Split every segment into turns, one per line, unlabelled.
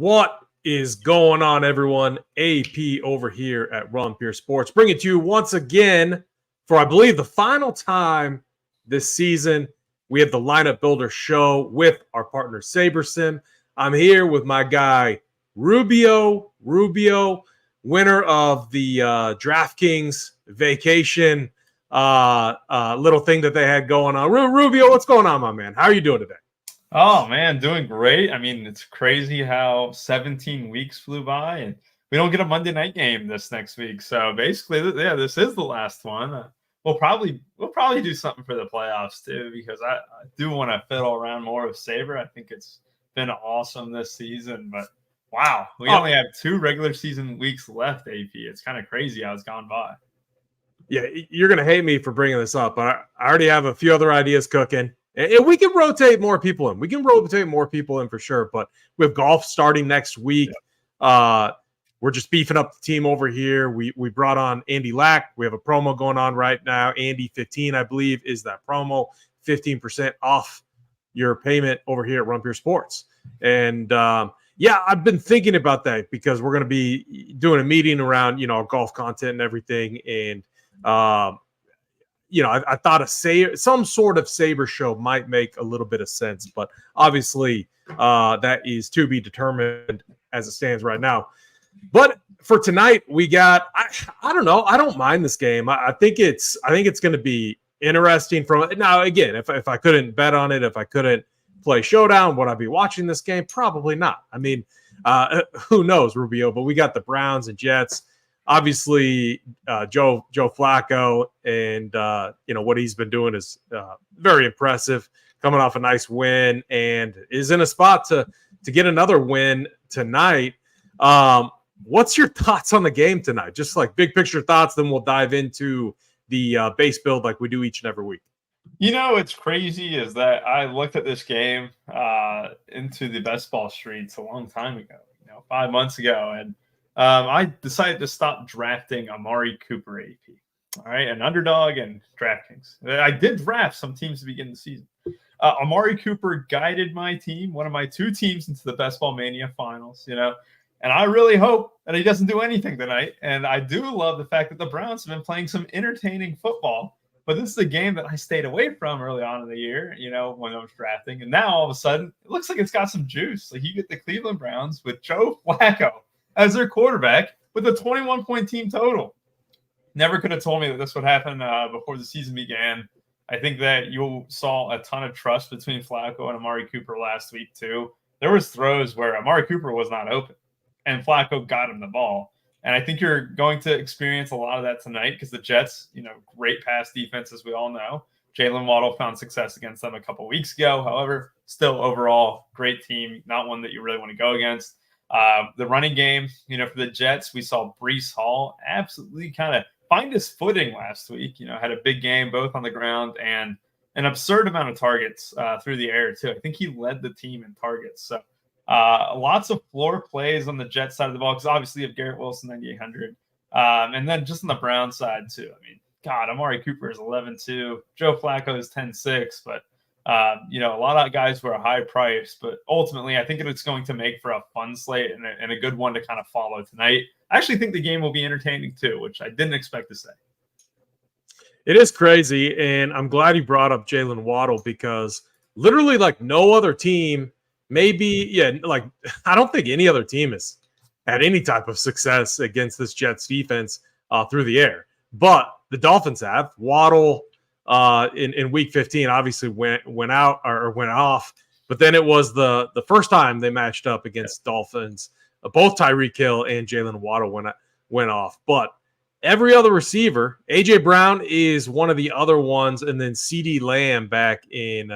What is going on, everyone? AP over here at Run Pure Sports, bringing it to you once again for, I believe, the final time this season. We have the Lineup Builder Show with our partner SaberSim. I'm here with my guy Rubio, winner of the DraftKings vacation little thing that they had going on. Rubio, what's going on, my man? How are you doing today?
Oh, man, doing great. I mean, it's crazy how 17 weeks flew by, and we don't get a Monday night game this next week. So basically, yeah, this is the last one. We'll probably do something for the playoffs too, because I do want to fiddle around more with Saber. I think it's been awesome this season, but wow, we only have 2 regular season weeks left, AP. It's kind of crazy how it's gone by.
Yeah, you're going to hate me for bringing this up, but I already have a few other ideas cooking. And we can rotate more people in. We can rotate more people in for sure. But we have golf starting next week. Yeah. We're just beefing up the team over here. We brought on Andy Lack. We have a promo going on right now. Andy 15, I believe, is that promo. 15% off your payment over here at Run Pure Sports. And yeah, I've been thinking about that because we're going to be doing a meeting around, golf content and everything. And I thought some sort of Saber show might make a little bit of sense, but obviously that is to be determined as it stands right now. But for tonight, we got I don't know. I don't mind this game. I think it's going to be interesting. From now, again, if I couldn't bet on it, if I couldn't play Showdown, would I be watching this game? Probably not. I mean, who knows, Rubio? But we got the Browns and Jets. Obviously, Joe Flacco and what he's been doing is very impressive. Coming off a nice win and is in a spot to get another win tonight. What's your thoughts on the game tonight? Just like big picture thoughts, then we'll dive into the base build like we do each and every week.
It's crazy is that I looked at this game into the best ball streets a long time ago, 5 months ago, and I decided to stop drafting Amari Cooper AP. All right, an underdog and DraftKings. I did draft some teams to begin the season. Amari Cooper guided my team, one of my 2 teams, into the Best Ball Mania finals, and I really hope that he doesn't do anything tonight. And I do love the fact that the Browns have been playing some entertaining football, but this is a game that I stayed away from early on in the year, when I was drafting. And now all of a sudden, it looks like it's got some juice. Like you get the Cleveland Browns with Joe Flacco as their quarterback with a 21-point team total. Never could have told me that this would happen before the season began. I think that you saw a ton of trust between Flacco and Amari Cooper last week too. There was throws where Amari Cooper was not open and Flacco got him the ball. And I think you're going to experience a lot of that tonight because the Jets, great pass defense, as we all know. Jalen Waddle found success against them a couple weeks ago. However, still overall great team, not one that you really want to go against. The running game, for the Jets, we saw Breece Hall absolutely kind of find his footing last week. Had a big game both on the ground and an absurd amount of targets through the air too. I think he led the team in targets. So lots of floor plays on the Jets side of the ball because obviously you have Garrett Wilson 9,800, and then just on the Brown side too. I mean, God, Amari Cooper is 11-2, Joe Flacco is 10-6, but a lot of guys were a high price, but ultimately I think it's going to make for a fun slate and a good one to kind of follow tonight. I actually think the game will be entertaining too, which I didn't expect to say.
It is crazy, and I'm glad you brought up Jalen Waddle because literally like no other team, I don't think any other team has had any type of success against this Jets defense through the air. But the Dolphins have. Waddle in week 15 obviously went out or went off, but then it was the first time they matched up against Dolphins. Both Tyreek Hill and Jalen Waddle went off, but every other receiver, AJ Brown is one of the other ones, and then CeeDee Lamb back in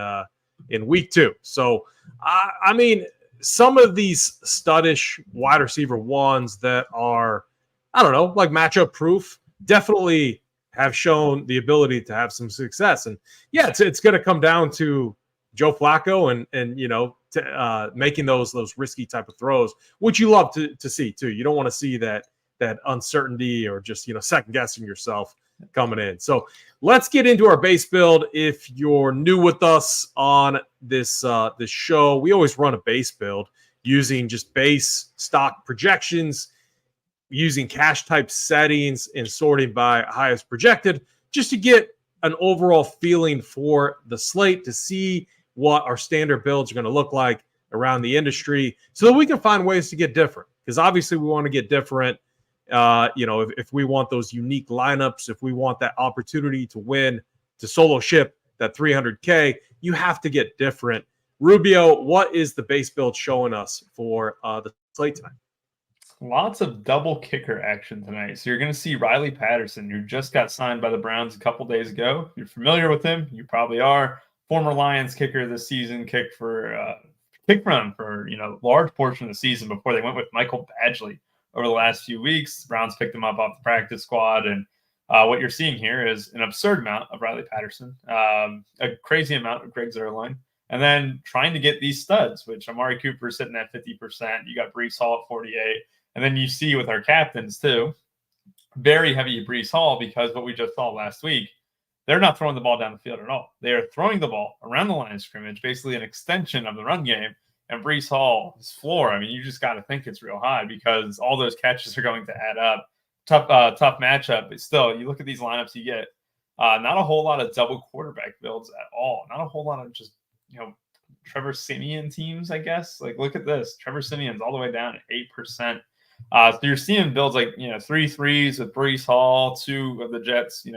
week 2. So I mean, some of these studdish wide receiver ones that are, I don't know, like matchup proof, definitely have shown the ability to have some success. And yeah, it's going to come down to Joe Flacco and making those risky type of throws, which you love to see too. You don't want to see that uncertainty or just second guessing yourself coming in. So let's get into our base build. If you're new with us on this show, we always run a base build. using just base stock projections, using cash type settings and sorting by highest projected, just to get an overall feeling for the slate, to see what our standard builds are going to look like around the industry, so that we can find ways to get different. Because obviously we want to get different. If we want those unique lineups, if we want that opportunity to win, to solo ship that 300K, you have to get different. Rubio, what is the base build showing us for the slate tonight?
Lots of double kicker action tonight. So you're going to see Riley Patterson, who just got signed by the Browns a couple days ago. If you're familiar with him, you probably are. Former Lions kicker this season, kicked for large portion of the season before they went with Michael Badgley over the last few weeks. The Browns picked him up off the practice squad, and what you're seeing here is an absurd amount of Riley Patterson, a crazy amount of Greg Zuerlein, and then trying to get these studs, which Amari Cooper is sitting at 50%. You got Breece Hall at 48%. And then you see with our captains too, very heavy Breece Hall, because what we just saw last week, they're not throwing the ball down the field at all. They are throwing the ball around the line of scrimmage, basically an extension of the run game. And Breece Hall, his floor, I mean, you just got to think it's real high, because all those catches are going to add up. Tough matchup, but still, you look at these lineups you get, not a whole lot of double quarterback builds at all. Not a whole lot of just, Trevor Siemian teams, I guess. Like, look at this. Trevor Siemian's all the way down at 8%. So you're seeing builds like, 3 threes with Breece Hall, 2 of the Jets, 2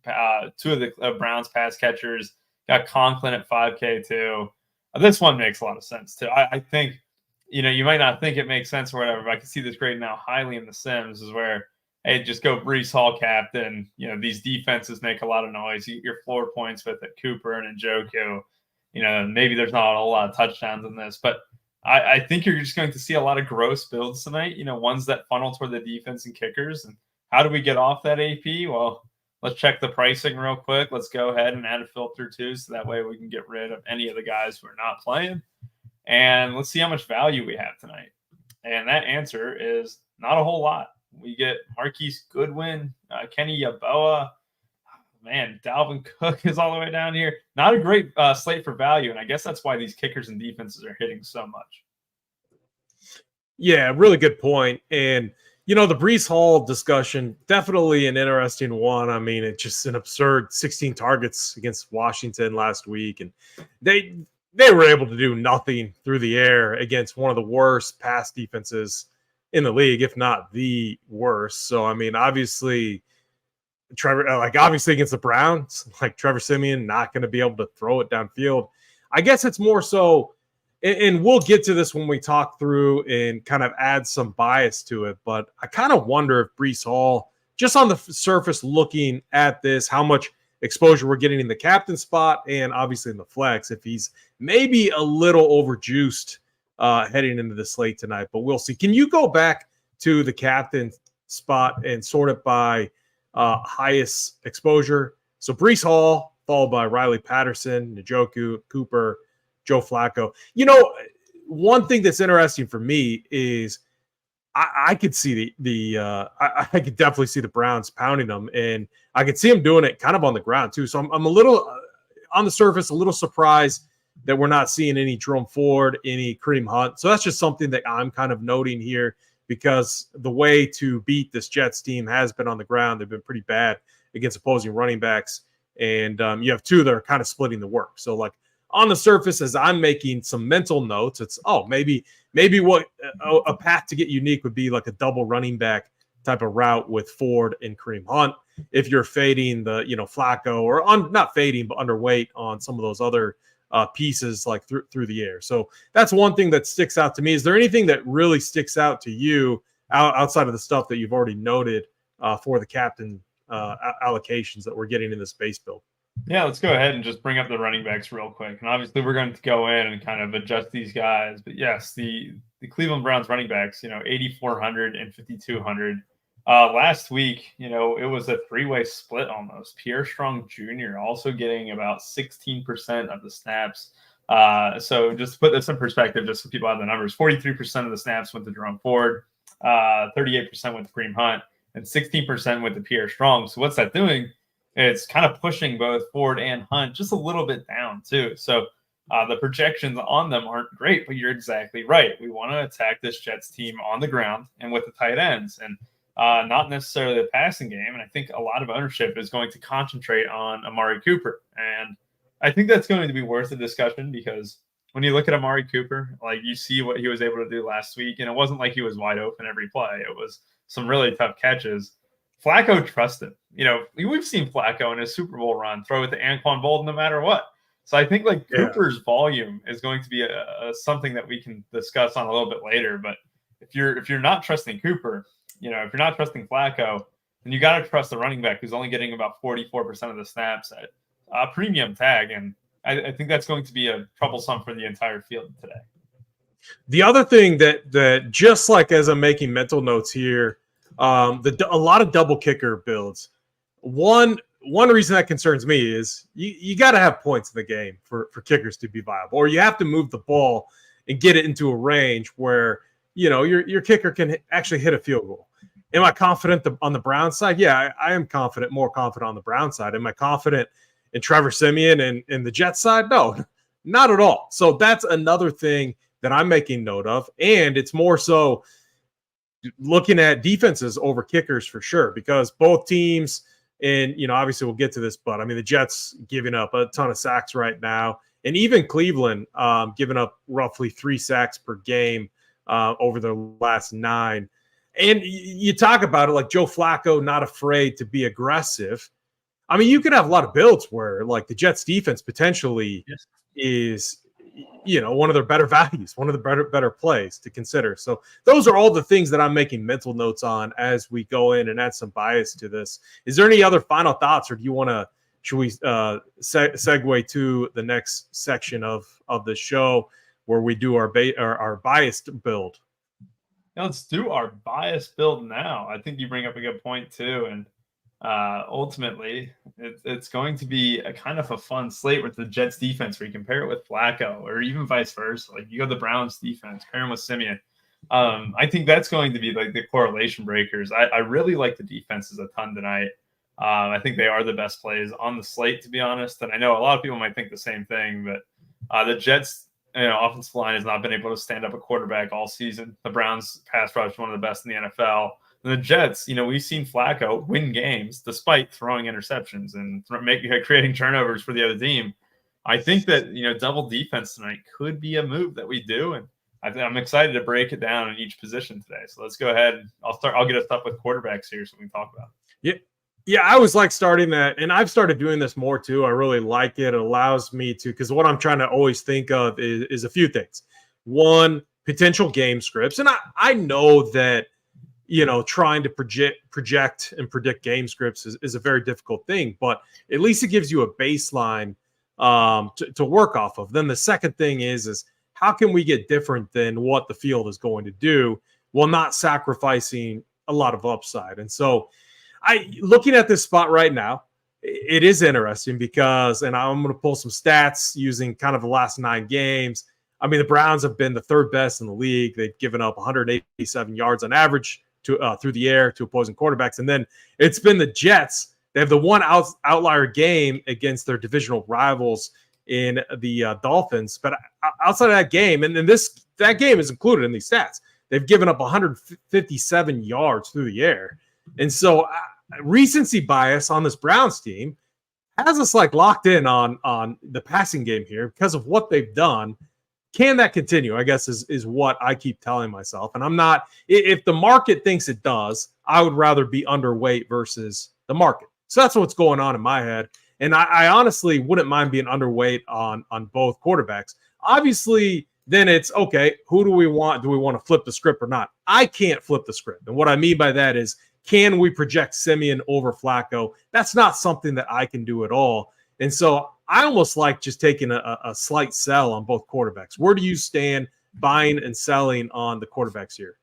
of the Browns pass catchers. Got Conklin at 5K too. This one makes a lot of sense too. I think, you might not think it makes sense or whatever, but I can see this graded now highly in the Sims, is where, hey, just go Breece Hall captain. These defenses make a lot of noise. You get your floor points with it, Cooper and Njoku. Maybe there's not a whole lot of touchdowns in this, but I think you're just going to see a lot of gross builds tonight, ones that funnel toward the defense and kickers. And how do we get off that AP? Well, let's check the pricing real quick. Let's go ahead and add a filter too, so that way we can get rid of any of the guys who are not playing. And let's see how much value we have tonight. And that answer is not a whole lot. We get Marquise Goodwin, Kenny Yeboah. Man, Dalvin Cook is all the way down here. Not a great slate for value, and I guess that's why these kickers and defenses are hitting so much.
Yeah, really good point. And, the Breece Hall discussion, definitely an interesting one. I mean, it's just an absurd 16 targets against Washington last week, and they were able to do nothing through the air against one of the worst pass defenses in the league, if not the worst. So, I mean, obviously against the Browns, like Trevor Siemian not going to be able to throw it downfield. I guess it's more so, and we'll get to this when we talk through and kind of add some bias to it, but I kind of wonder if Breece Hall, just on the surface looking at this, how much exposure we're getting in the captain spot and obviously in the flex, if he's maybe a little overjuiced heading into the slate tonight, but we'll see. Can you go back to the captain spot and sort it by highest exposure? So Breece Hall, followed by Riley Patterson, Njoku, Cooper, Joe Flacco. One thing that's interesting for me is I could see I could definitely see the Browns pounding them, and I could see them doing it kind of on the ground too. So I'm a little on the surface, a little surprised that we're not seeing any Jerome Ford, any Kareem Hunt. So that's just something that I'm kind of noting here, because the way to beat this Jets team has been on the ground. They've been pretty bad against opposing running backs, and you have 2 that are kind of splitting the work. So, like, on the surface, as I'm making some mental notes, it's, maybe what a path to get unique would be like a double running back type of route with Ford and Kareem Hunt. If you're fading the, Flacco, or not fading, but underweight on some of those other pieces, like through the air. So that's one thing that sticks out to me. Is there anything that really sticks out to you outside of the stuff that you've already noted for the captain allocations that we're getting in this base build?
Yeah, let's go ahead and just bring up the running backs real quick. And obviously we're going to go in and kind of adjust these guys. But yes, the Cleveland Browns running backs, 8,400 and 5,200. Last week, it was a 3-way split almost. Pierre Strong Jr. also getting about 16% of the snaps. So just to put this in perspective, just so people have the numbers, 43% of the snaps went to Jerome Ford, 38% went to Kareem Hunt, and 16% went to Pierre Strong. So what's that doing? It's kind of pushing both Ford and Hunt just a little bit down too. So The projections on them aren't great, but you're exactly right. We want to attack this Jets team on the ground and with the tight ends, and not necessarily the passing game. And I think a lot of ownership is going to concentrate on Amari Cooper. And I think that's going to be worth a discussion, because when you look at Amari Cooper, like, you see what he was able to do last week, and it wasn't like he was wide open every play. It was some really tough catches. Flacco trusted. We've seen Flacco in his Super Bowl run throw it to Anquan Bolden no matter what. So I think Cooper's volume is going to be something that we can discuss on a little bit later. But if you're not trusting Cooper, if you're not trusting Flacco, then you got to trust the running back, who's only getting about 44% of the snaps at a premium tag. And I think that's going to be a troublesome for the entire field today.
The other thing that just like as I'm making mental notes here, a lot of double kicker builds. One reason that concerns me is you got to have points in the game for kickers to be viable, or you have to move the ball and get it into a range where your kicker can actually hit a field goal. Am I confident on the Browns side? Yeah, I am confident, more confident on the Browns side. Am I confident in Trevor Siemian and the Jets side? No, not at all. So that's another thing that I'm making note of, and it's more so looking at defenses over kickers for sure, because both teams. And, obviously we'll get to this, but I mean, the Jets giving up a ton of sacks right now, and even Cleveland giving up roughly 3 sacks per game over the last 9. And you talk about it like Joe Flacco, not afraid to be aggressive. I mean, you could have a lot of builds where like the Jets defense potentially is, one of their better values, one of the better plays to consider. So those are all the things that I'm making mental notes on as we go in and add some bias to this. Is there any other final thoughts, or should we segue to the next section of the show where we do our biased build?
Now let's do our biased build now. I think you bring up a good point too. And ultimately, it's going to be a kind of a fun slate with the Jets defense, where you compare it with Flacco, or even vice versa. Like, you go the Browns defense, pair him with Siemian. I think that's going to be like the correlation breakers. I really like the defenses a ton tonight. I think they are the best plays on the slate, to be honest. And I know a lot of people might think the same thing, but the Jets, offensive line has not been able to stand up a quarterback all season. The Browns pass rush is one of the best in the NFL. The Jets, we've seen Flacco win games despite throwing interceptions and creating turnovers for the other team. I think that, double defense tonight could be a move that we do. And I'm excited to break it down in each position today. So let's go ahead. I'll get us up with quarterbacks here so we can talk about it.
Yeah, I always like starting that. And I've started doing this more too. I really like it. It allows me to, because what I'm trying to always think of is a few things. One, potential game scripts. And I know that, trying to project and predict game scripts is a very difficult thing, but at least it gives you a baseline to work off of. Then the second thing is how can we get different than what the field is going to do while not sacrificing a lot of upside? And so looking at this spot right now, it is interesting because, and I'm going to pull some stats using kind of the last 9 games. I mean, the Browns have been the 3rd best in the league. They've given up 187 yards on average through the air to opposing quarterbacks. And then it's been the Jets. They have the one outlier game against their divisional rivals in the Dolphins. But outside of that game, and then that game is included in these stats, they've given up 157 yards through the air. And so recency bias on this Browns team has us like locked in on the passing game here because of what they've done. Can that continue? I guess is what I keep telling myself. And I'm not, if the market thinks it does, I would rather be underweight versus the market. So that's what's going on in my head. And I honestly wouldn't mind being underweight on both quarterbacks. Obviously, then it's okay, who do we want? Do we want to flip the script or not? I can't flip the script. And what I mean by that is, can we project Siemian over Flacco? That's not something that I can do at all. And so I almost like just taking a slight sell on both quarterbacks. Where do you stand buying and selling on the quarterbacks here?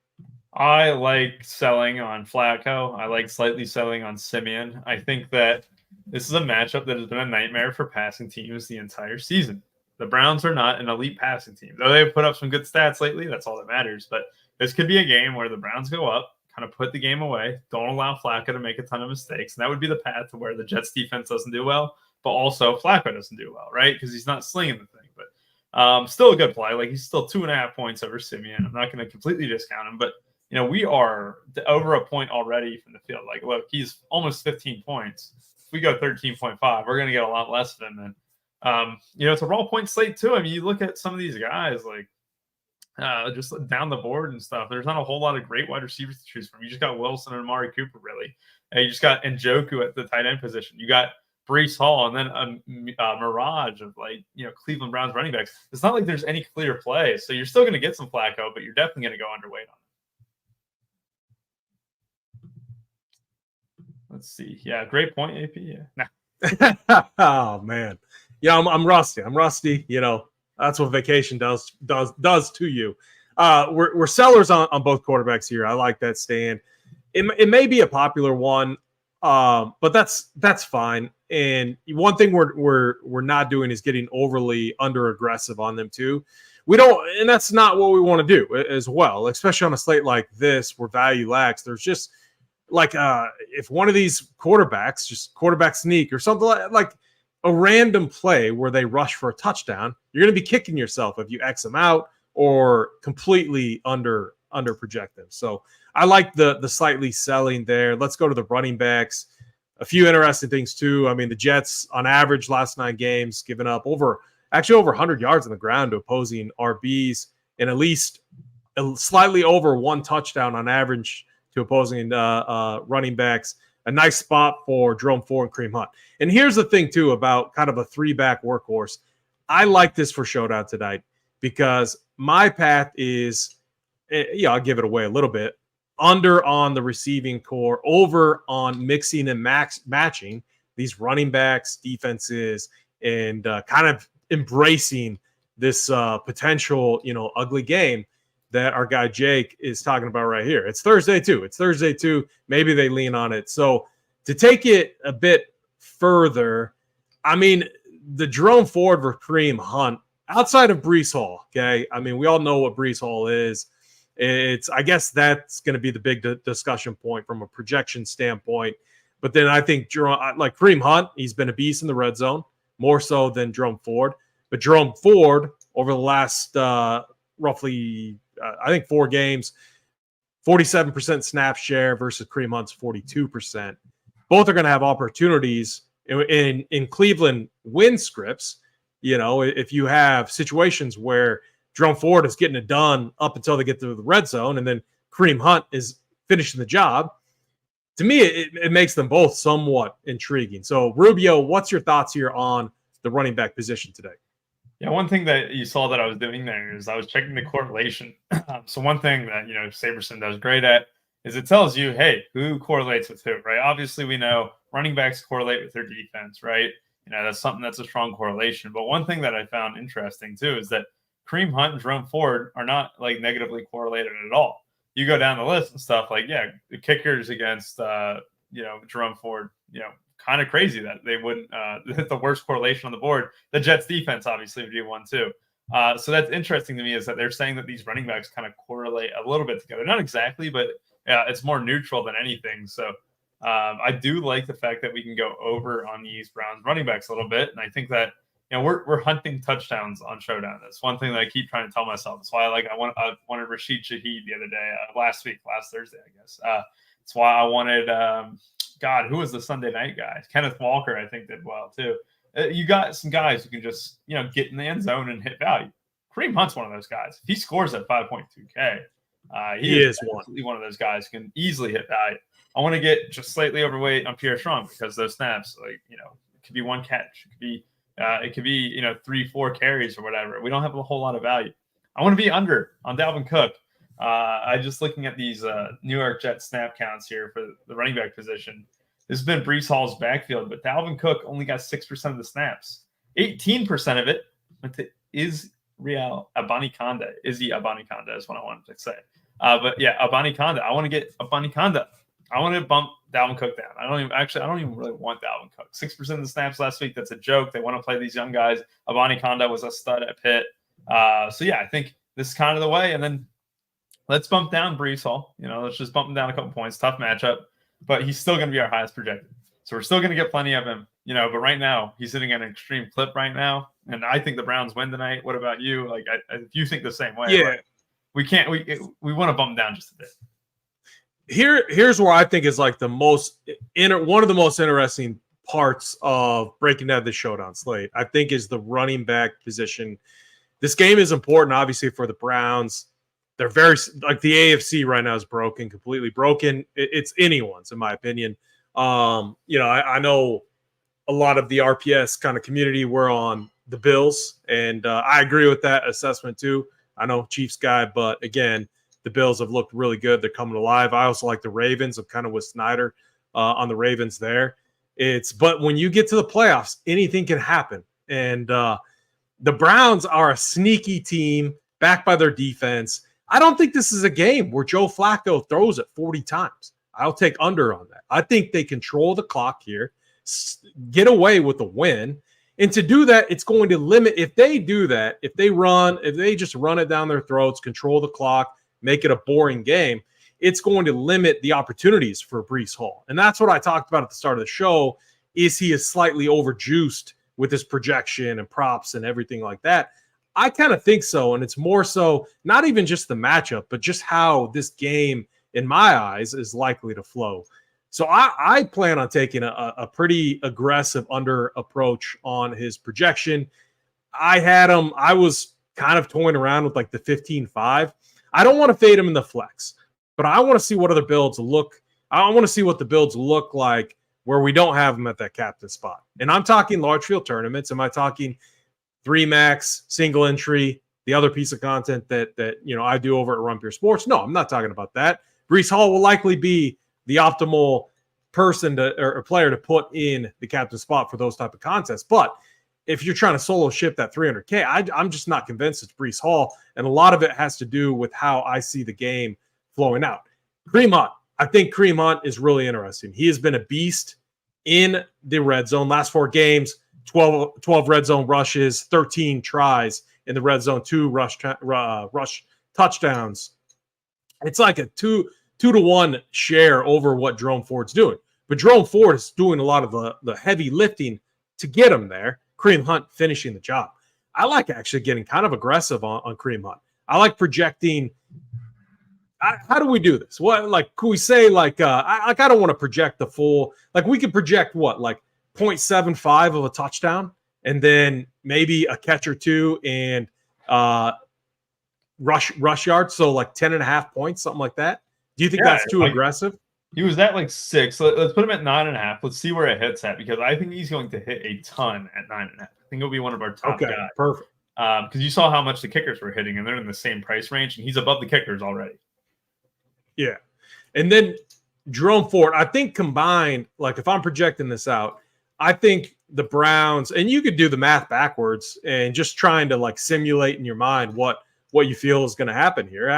I like selling on Flacco. I like slightly selling on Siemian. I think that this is a matchup that has been a nightmare for passing teams the entire season. The Browns are not an elite passing team. Though they've put up some good stats lately, that's all that matters. But this could be a game where the Browns go up, kind of put the game away, don't allow Flacco to make a ton of mistakes. And that would be the path to where the Jets defense doesn't do well, but also Flacco doesn't do well, right? Because he's not slinging the thing. But Still a good play. Like, he's still 2.5 points over Simeon. I'm not going to completely discount him, but we are over a point already from the field. Like, look, he's almost 15 points. If we go 13.5, we're going to get a lot less of him. And it's a raw point slate too. I mean, you look at some of these guys, like just down the board and stuff. There's not a whole lot of great wide receivers to choose from. You just got Wilson and Amari Cooper, really. And you just got Njoku at the tight end position. You got Breece Hall, and then a mirage of Cleveland Browns running backs. It's not like there's any clear play, so you're still going to get some Flacco, but you're definitely going to go underweight on him. Let's see. Yeah, great point, AP. Yeah.
Oh man, yeah, I'm rusty. That's what vacation does to you. We're sellers on both quarterbacks here. I like that stand. It may be a popular one, but that's fine. And one thing we're not doing is getting overly under aggressive on them too. We don't, and that's not what we want to do as well, especially on a slate like this where value lacks. There's just like if one of these quarterbacks, just quarterback sneak or something like a random play where they rush for a touchdown, you're going to be kicking yourself if you X them out or completely under project them. So I like the slightly selling there. Let's go to the running backs. A few interesting things too. I mean, the Jets on average last 9 games given up over 100 yards on the ground to opposing RBs and at least slightly over 1 touchdown on average to opposing running backs. A nice spot for Jerome Ford and Kareem Hunt. And here's the thing too about kind of a 3-back workhorse. I like this for Showdown tonight because my path is, I'll give it away a little bit. Under on the receiving core, over on mixing and matching these running backs, defenses, and kind of embracing this potential, ugly game that our guy Jake is talking about right here. It's Thursday too. Maybe they lean on it. So to take it a bit further, I mean, the Jerome Ford versus Kareem Hunt outside of Breece Hall. Okay, I mean, we all know what Breece Hall is. I guess that's going to be the big discussion point from a projection standpoint. But then I think like Kareem Hunt, he's been a beast in the red zone, more so than Jerome Ford. But Jerome Ford, over the last roughly, I think 4 games, 47% snap share versus Kareem Hunt's 42%. Both are going to have opportunities in Cleveland win scripts. If you have situations where Jerome Ford is getting it done up until they get to the red zone, and then Kareem Hunt is finishing the job. To me, it makes them both somewhat intriguing. So, Rubio, what's your thoughts here on the running back position today?
Yeah, one thing that you saw that I was doing there is I was checking the correlation. So one thing that, SaberSim does great at is it tells you, hey, who correlates with who, right? Obviously, we know running backs correlate with their defense, right? That's something that's a strong correlation. But one thing that I found interesting, too, is that Kareem Hunt and Jerome Ford are not like negatively correlated at all. You go down the list and stuff like, the kickers against, Jerome Ford, kind of crazy that they wouldn't hit the worst correlation on the board. The Jets defense obviously would be one too. So that's interesting to me is that they're saying that these running backs kind of correlate a little bit together. Not exactly, but it's more neutral than anything. So I do like the fact that we can go over on these Browns running backs a little bit. And I think that, we're hunting touchdowns on Showdown. That's one thing that I keep trying to tell myself. That's why I wanted Rashid Shaheed the other day, last Thursday, I guess. That's why I wanted, who was the Sunday night guy? Kenneth Walker, I think, did well too. You got some guys who can just, get in the end zone and hit value. Kareem Hunt's one of those guys. If he scores at 5.2K, he is one of those guys who can easily hit value. I want to get just slightly overweight on Pierre Strong because those snaps, it could be 1 catch. It could be 3-4 carries or whatever. We don't have a whole lot of value. I want to be under on Dalvin Cook. I just looking at these New York Jets snap counts here for the running back position. This has been Breece Hall's backfield, but Dalvin Cook only got 6% of the snaps. 18% of it went to Izzy Abanikanda is what I wanted to say. But yeah, Abanikanda. I want to get Abanikanda. I want to bump Dalvin Cook down. I don't even really want Dalvin Cook. 6% of the snaps last week. That's a joke. They want to play these young guys. Abanikanda was a stud at Pitt. So yeah, I think this is kind of the way. And then let's bump down Breece Hall. Let's just bump him down a couple points. Tough matchup, but he's still going to be our highest projected. So we're still going to get plenty of him. But right now he's hitting an extreme clip right now. and I think the Browns win tonight. What about you? Like, if you think the same way,
Yeah.
like, we want to bump down just a bit.
Here's where I think is like one of the most interesting parts of breaking down the showdown slate, I think, is the running back position. This game is important, obviously, for the Browns. They're very, like, the AFC right now is broken, completely broken. It's anyone's, in my opinion. I know a lot of the RPS kind of community were on the Bills, and I agree with that assessment too. I know Chiefs guy, but again, the Bills have looked really good. They're coming alive. I also like the Ravens. I'm kind of with Snyder on the Ravens there. But when you get to the playoffs, anything can happen. And the Browns are a sneaky team backed by their defense. I don't think this is a game where Joe Flacco throws it 40 times. I'll take under on that. I think they control the clock here, get away with the win. And to do that, it's going to limit, if they do that, if they just run it down their throats, control the clock, make it a boring game, it's going to limit the opportunities for Breece Hall. And that's what I talked about at the start of the show, is he is slightly overjuiced with his projection and props and everything like that. I kind of think so, and it's more so not even just the matchup, but just how this game, in my eyes, is likely to flow. So I plan on taking a pretty aggressive under approach on his projection. I was kind of toying around with like the 15-5. I don't want to fade him in the flex, but I want to see what other builds look. I want to see what the builds look like where we don't have him at that captain spot. And I'm talking large field tournaments. Am I talking 3-max, single entry, the other piece of content that I do over at Rumpier Sports? No, I'm not talking about that. Breece Hall will likely be the optimal person or player to put in the captain spot for those type of contests. But if you're trying to solo ship that 300K, I'm just not convinced it's Breece Hall. And a lot of it has to do with how I see the game flowing out. Kareem Hunt. I think Kareem Hunt is really interesting. He has been a beast in the red zone. Last 4 games, 12 red zone rushes, 13 tries in the red zone, 2 rush touchdowns. It's like a 2-to-1 share over what Jerome Ford's doing. But Jerome Ford is doing a lot of the heavy lifting to get him there. Kareem Hunt finishing the job. I like actually getting kind of aggressive on Kareem Hunt. I like projecting. How do we do this? What, like, could we say like I don't want to project the full, like, we could project what, like 0.75 of a touchdown, and then maybe a catch or 2 and rush yards, so like 10.5 points, something like that. Do you think that's too aggressive?
He was at like 6. Let's put him at 9.5. Let's see where it hits at, because I think he's going to hit a ton at 9.5. I think he'll be one of our top guys.
Perfect.
Because you saw how much the kickers were hitting, and they're in the same price range, and he's above the kickers already.
Yeah. And then Jerome Ford, I think combined, like if I'm projecting this out, I think the Browns, and you could do the math backwards and just trying to like simulate in your mind what you feel is going to happen here.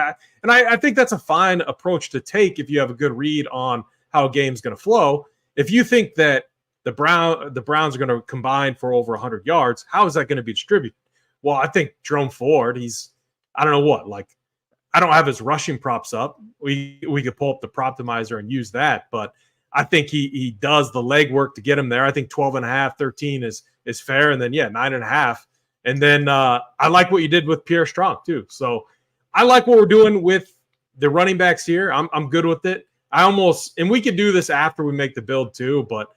I think that's a fine approach to take if you have a good read on how a game's going to flow. If you think that the Browns are going to combine for over 100 yards, how is that going to be distributed? Well, I think Jerome Ford, I don't know what, like, I don't have his rushing props up. We could pull up the Proptimizer and use that, but I think he does the legwork to get him there. I think 12.5, 13 is fair. And then, 9.5. And then I like what you did with Pierre Strong too. So I like what we're doing with the running backs here. I'm good with it. And we could do this after we make the build too, but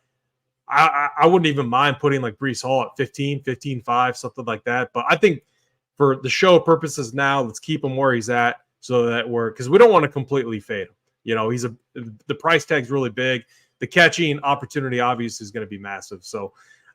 I wouldn't even mind putting like Breece Hall at 15-5, something like that. But I think for the show purposes now, let's keep him where he's at, so that because we don't want to completely fade him. The price tag's really big. The catching opportunity obviously is going to be massive. So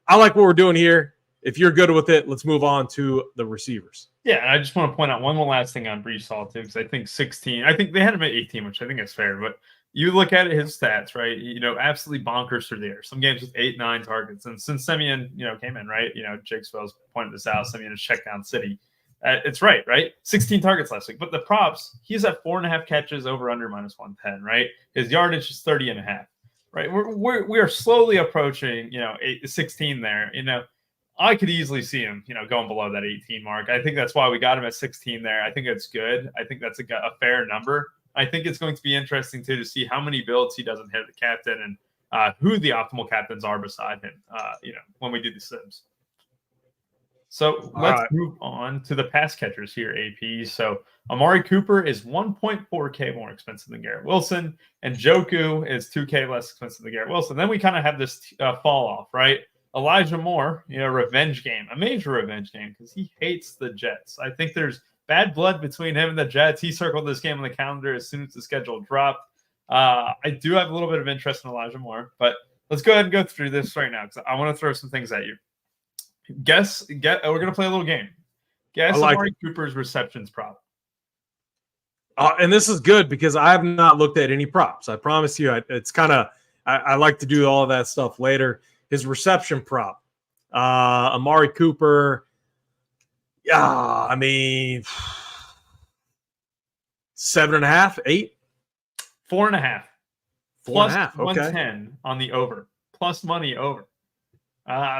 I like what we're doing here. If you're good with it, let's move on to the receivers.
Yeah, and I just want to point out one more last thing on Breece Hall too, because I think 16. I think they had him at 18, which I think is fair. But you look at his stats, right? Absolutely bonkers through there. Some games with 8, 9 targets, and since Simeon, came in, right? Jake Spells pointed this out. Simeon is check down city. It's right? 16 targets last week. But the props, he's at 4.5 catches over under -110, right? His yardage is 30.5, right? We are slowly approaching, 16 there. I could easily see him, going below that 18 mark. I think that's why we got him at 16 there. I think it's good. I think that's a fair number. I think it's going to be interesting too to see how many builds he doesn't hit the captain, and who the optimal captains are beside him. When we do the sims. So
All
let's
right.
move on to the pass catchers here, AP. So Amari Cooper is 1.4K more expensive than Garrett Wilson, and Joku is 2K less expensive than Garrett Wilson. Then we kind of have this fall off, right? Elijah Moore, revenge game, a major revenge game because he hates the Jets. I think there's bad blood between him and the Jets. He circled this game on the calendar as soon as the schedule dropped. I do have a little bit of interest in Elijah Moore, but let's go ahead and go through this right now because I want to throw some things at you. We're gonna play a little game. Guess Amari Cooper's receptions prop.
And this is good because I have not looked at any props. I promise you, it's kind of I like to do all of that stuff later. His reception prop, Amari Cooper. Yeah, I mean, 7.5, 8,
4.5,
4.5. Okay,
110 on the over, plus money over.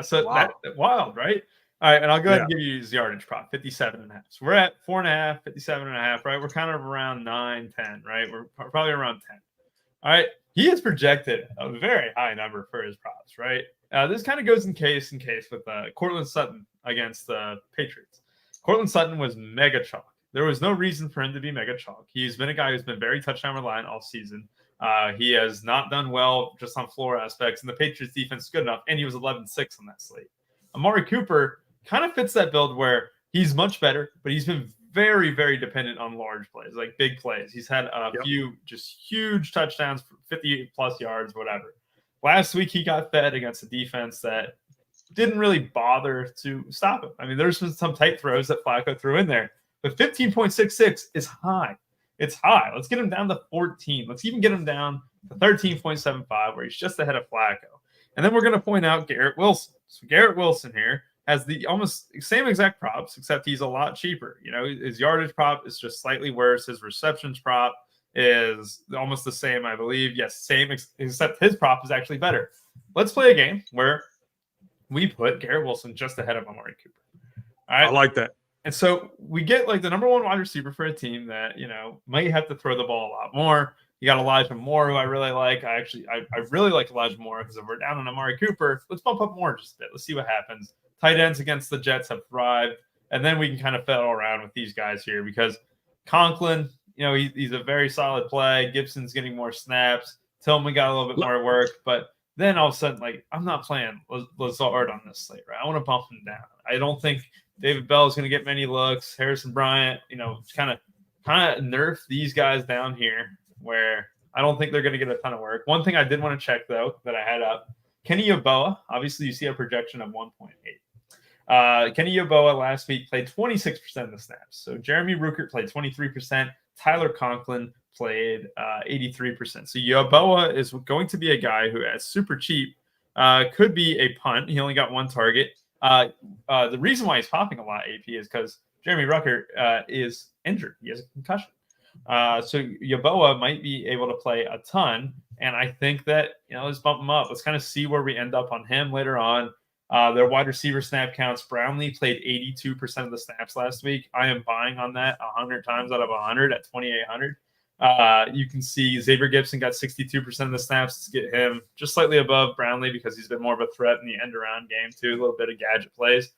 So
wow.
That's wild, right? All right, and I'll go ahead and give you his yardage prop, 57.5. So we're at 4.5, 57.5, right? We're kind of around 9, 10, right? We're probably around 10. All right, he has projected a very high number for his props, right? This kind of goes in case with Cortland Sutton against the Patriots. Cortland Sutton was mega chalk. There was no reason for him to be mega chalk. He's been a guy who's been very touchdown reliant all season. He has not done well just on floor aspects, and the Patriots defense is good enough, and he was 11-6 on that slate. Amari Cooper kind of fits that build where he's much better, but he's been very, very dependent on large plays, like big plays. He's had a few just huge touchdowns for 50-plus yards, whatever. Last week, he got fed against a defense that didn't really bother to stop him. I mean, there's been some tight throws that Flacco threw in there, but 15.66 is high. It's high. Let's get him down to 14. Let's even get him down to 13.75, where he's just ahead of Flacco. And then we're going to point out Garrett Wilson. So Garrett Wilson here has the almost same exact props, except he's a lot cheaper. His yardage prop is just slightly worse. His receptions prop is almost the same, I believe. Yes, same, except his prop is actually better. Let's play a game where we put Garrett Wilson just ahead of Amari Cooper. All right.
I like that.
And so we get like the number one wide receiver for a team that, might have to throw the ball a lot more. You got Elijah Moore, who I really like. I really like Elijah Moore because if we're down on Amari Cooper, let's bump up Moore just a bit. Let's see what happens. Tight ends against the Jets have thrived. And then we can kind of fiddle around with these guys here because Conklin, he's a very solid play. Gibson's getting more snaps. Tillman got a little bit more work. But then all of a sudden, I'm not playing Lazard on this slate, right? I want to bump him down. I don't think David Bell is going to get many looks. Harrison Bryant, kind of nerf these guys down here where I don't think they're going to get a ton of work. One thing I did want to check, though, that I had up, Kenny Yeboah, obviously you see a projection of 1.8. Kenny Yeboah last week played 26% of the snaps. So Jeremy Ruckert played 23%. Tyler Conklin played 83%. So Yeboah is going to be a guy who is super cheap, could be a punt. He only got one target. The reason why he's popping a lot, AP, is because Jeremy Ruckert is injured. He has a concussion. So Yeboah might be able to play a ton. And I think that, let's bump him up. Let's kind of see where we end up on him later on. Their wide receiver snap counts. Brownlee played 82% of the snaps last week. I am buying on that 100 times out of 100 at 2,800. You can see Xavier Gibson got 62% of the snaps. To get him just slightly above Brownlee because he's been more of a threat in the end-around game too. A little bit of gadget plays.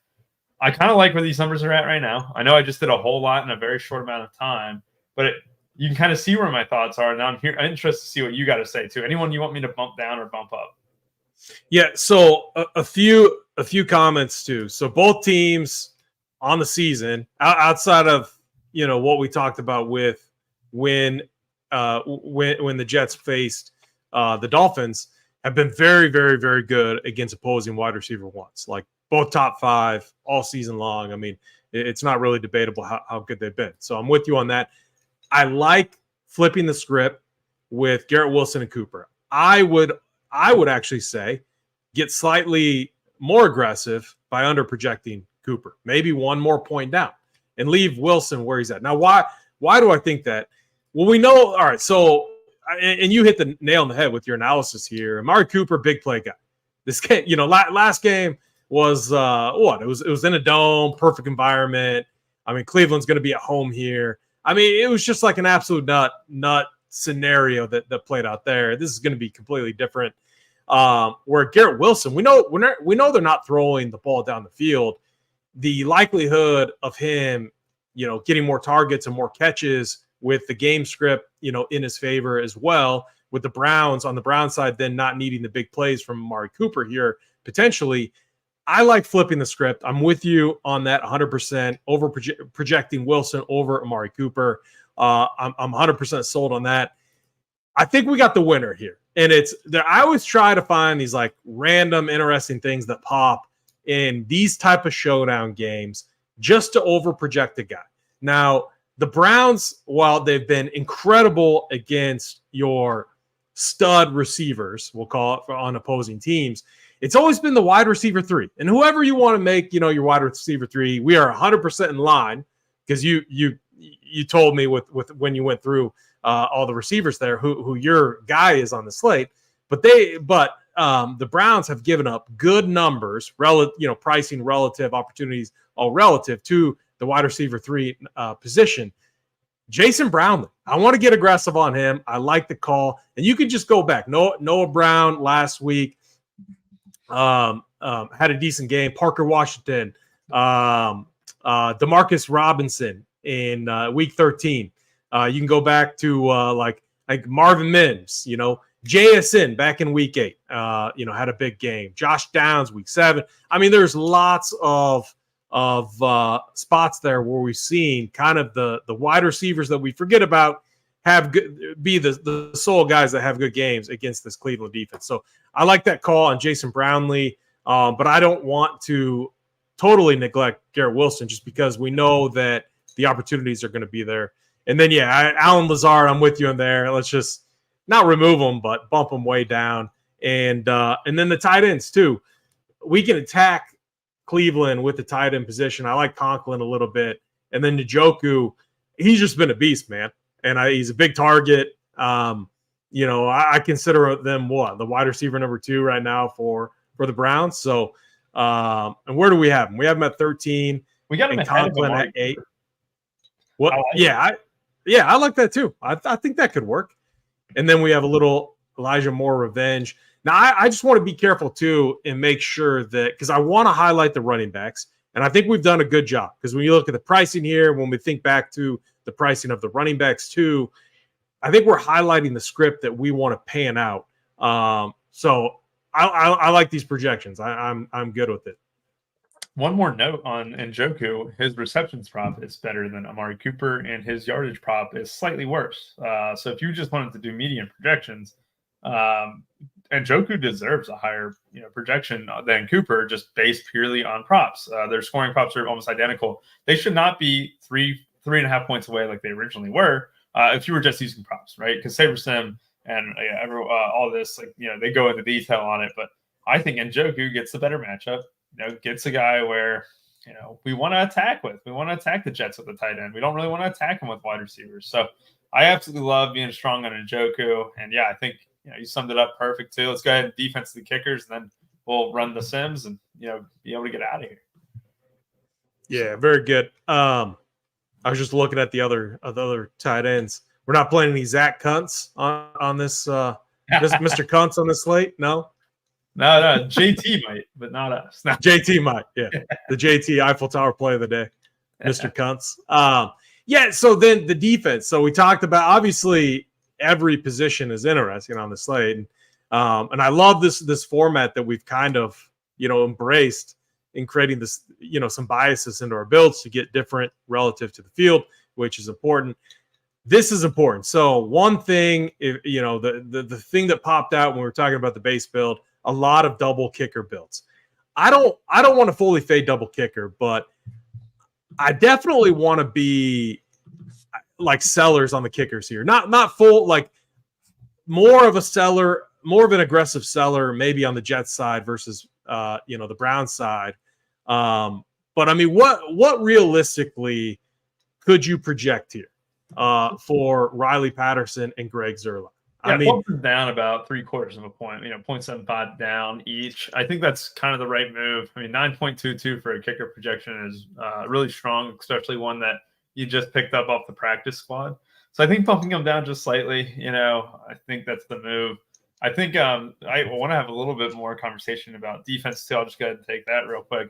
I kind of like where these numbers are at right now. I know I just did a whole lot in a very short amount of time, but you can kind of see where my thoughts are. Now I'm interested to see what you got to say too. Anyone you want me to bump down or bump up?
Yeah, so a few comments too. So both teams on the season, outside of what we talked about with when the Jets faced the Dolphins, have been very, very, very good against opposing wide receiver ones. Like both top 5 all season long. I mean, it's not really debatable how good they've been. So I'm with you on that. I like flipping the script with Garrett Wilson and Cooper. I would actually say get slightly more aggressive by under projecting Cooper, maybe one more point down, and leave Wilson where he's at. Now, why do I think that? Well, we know. All right, so and you hit the nail on the head with your analysis here. Amari Cooper, big play guy. This game, last game was what? It was in a dome, perfect environment. I mean, Cleveland's going to be at home here. I mean, it was just like an absolute nut scenario that played out there. This is going to be completely different. Where Garrett Wilson, we know they're not throwing the ball down the field. the likelihood of him, getting more targets and more catches with the game script, in his favor as well, with the Browns on the Brown side, then not needing the big plays from Amari Cooper here, potentially. I like flipping the script. I'm with you on that 100%, over projecting Wilson over Amari Cooper. I'm 100% sold on that. I think we got the winner here. And I always try to find these like random, interesting things that pop in these type of showdown games just to over project a guy. Now, the Browns, while they've been incredible against your stud receivers, we'll call it, on opposing teams, it's always been the wide receiver 3. And whoever you want to make, your wide receiver 3, we are 100% in line, because you told me with when you went through all the receivers there who your guy is on the slate. But the Browns have given up good numbers, pricing relative opportunities, all relative to the wide receiver 3 position. Jason Brownlee, I want to get aggressive on him. I like the call. And you can just go back. Noah Brown last week had a decent game. Parker Washington, Demarcus Robinson in week 13. You can go back to like Marvin Mims, JSN back in week 8, had a big game. Josh Downs week 7. I mean, there's lots of spots there where we've seen kind of the wide receivers that we forget about be the sole guys that have good games against this Cleveland defense. So I like that call on Jason Brownlee, but I don't want to totally neglect Garrett Wilson just because we know that the opportunities are going to be there. And then, Alan Lazard, I'm with you in there. Let's just not remove him, but bump him way down. And then the tight ends, too. We can attack Cleveland with the tight end position. I like Conklin a little bit. And then Njoku, he's just been a beast, man. And he's a big target. I consider them the wide receiver number 2 right now for the Browns. So, and where do we have him? We have him at 13.
We got him at
Conklin at 8. What? I like that too. I think that could work. And then we have a little Elijah Moore revenge. Now, I just want to be careful too and make sure that, because I want to highlight the running backs, and I think we've done a good job, because when you look at the pricing here, when we think back to the pricing of the running backs too, I think we're highlighting the script that we want to pan out. So I like these projections. I'm good with it.
One more note on Njoku, his receptions prop is better than Amari Cooper, and his yardage prop is slightly worse. So if you just wanted to do median projections, Njoku deserves a higher projection than Cooper, just based purely on props. Their scoring props are almost identical. They should not be 3.5 points away like they originally were if you were just using props, right? Because SaberSim and all this, they go into detail on it. But I think Njoku gets the better matchup. Gets a guy where, we want to attack with. We want to attack the Jets with the tight end. We don't really want to attack him with wide receivers. So I absolutely love being strong on Njoku. And I think, you summed it up perfect too. Let's go ahead and defense the kickers, and then we'll run the Sims and, be able to get out of here.
Yeah, very good. I was just looking at the other tight ends. We're not playing any Zach Kuntz on this, Mr. Kuntz on this slate. No.
No, JT might, but not us. No.
JT might, yeah. The JT Eiffel Tower play of the day, Mr. Kuntz. So then the defense. So we talked about, obviously, every position is interesting on the slate. And I love this format that we've kind of, embraced in creating this, some biases into our builds to get different relative to the field, which is important. This is important. So one thing, the thing that popped out when we were talking about the base build, a lot of double kicker builds. I don't want to fully fade double kicker, but I definitely want to be like sellers on the kickers here. Not full, like more of a seller, more of an aggressive seller, maybe on the Jets side versus the Browns side. But I mean, what realistically could you project here for Riley Patterson and Greg Zerline?
I mean, down about 3/4 of a point, 0.75 down each. I think that's kind of the right move. I mean, 9.22 for a kicker projection is really strong, especially one that you just picked up off the practice squad. So I think bumping them down just slightly, I think that's the move. I think I want to have a little bit more conversation about defense too. I'll just go ahead and take that real quick.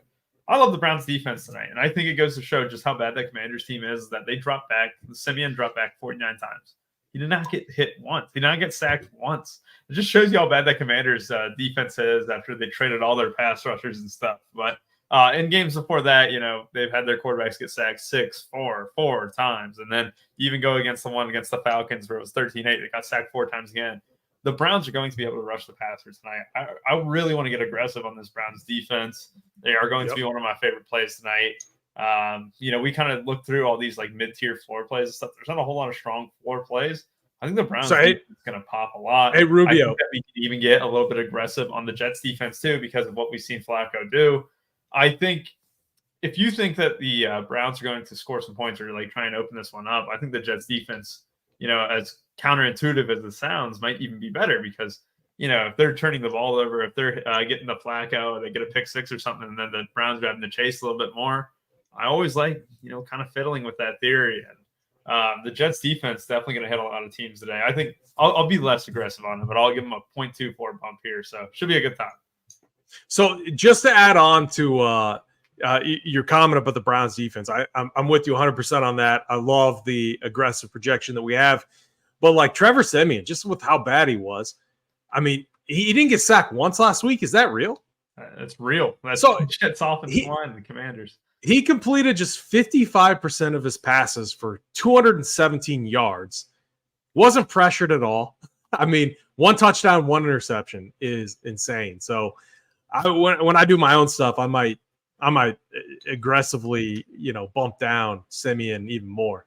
I love the Browns defense tonight, and I think it goes to show just how bad that Commanders team is that they dropped back. Simeon dropped back 49 times. He did not get hit once. He did not get sacked once. It just shows you how bad that Commanders defense is after they traded all their pass rushers and stuff. But in games before that, they've had their quarterbacks get sacked 4 times. And then you even go against the one against the Falcons where it was 13-8. They got sacked 4 times again. The Browns are going to be able to rush the passer tonight. I really want to get aggressive on this Browns defense. They are going to be one of my favorite plays tonight. We kind of looked through all these like mid-tier floor plays and stuff. There's not a whole lot of strong floor plays. I think the Browns is going to pop a lot.
Hey, Rubio.
I think that we can even get a little bit aggressive on the Jets defense too because of what we've seen Flacco do. I think if you think that the Browns are going to score some points or like try and open this one up, I think the Jets defense, as counterintuitive as it sounds, might even be better because, if they're turning the ball over, if they're getting the Flacco, they get a pick 6 or something, and then the Browns are having to chase a little bit more. I always like, kind of fiddling with that theory. And the Jets defense definitely going to hit a lot of teams today. I think I'll be less aggressive on it, but I'll give them a 0.24 bump here. So should be a good time.
So just to add on to your comment about the Browns defense, I'm with you 100% on that. I love the aggressive projection that we have. But like Trevor Siemian, just with how bad he was, I mean, he didn't get sacked once last week. Is that real?
That's real. That's
so
Jets offensive line, the Commanders.
He completed just 55% of his passes for 217 yards. Wasn't pressured at all. I mean, 1 touchdown, 1 interception is insane. So when I do my own stuff, I might aggressively, bump down Simeon even more.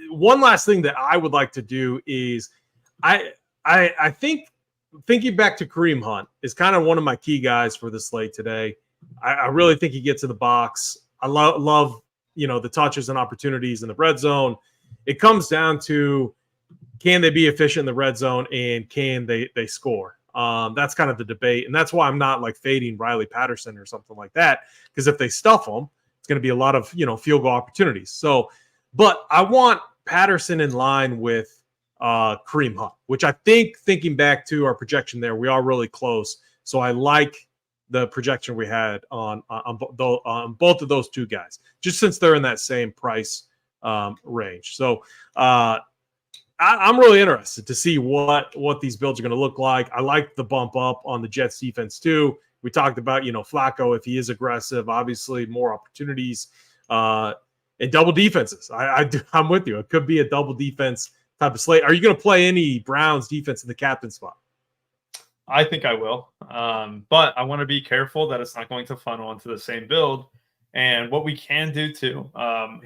One last thing that I would like to do is I think thinking back to Kareem Hunt is kind of one of my key guys for the slate today. I really think he gets in the box. I love the touches and opportunities in the red zone. It comes down to, can they be efficient in the red zone and can they score? That's kind of the debate. And that's why I'm not like fading Riley Patterson or something like that. Because if they stuff him, it's going to be a lot of, field goal opportunities. So, but I want Patterson in line with Kareem Hunt, which I think, thinking back to our projection there, we are really close. So I like the projection we had on both of those two guys, just since they're in that same price range. So I'm really interested to see what these builds are going to look like. I like the bump up on the Jets defense too. We talked about, Flacco, if he is aggressive, obviously more opportunities and double defenses. I'm with you. It could be a double defense type of slate. Are you going to play any Browns defense in the captain spot?
I think I will. But I want to be careful that it's not going to funnel into the same build. And what we can do too,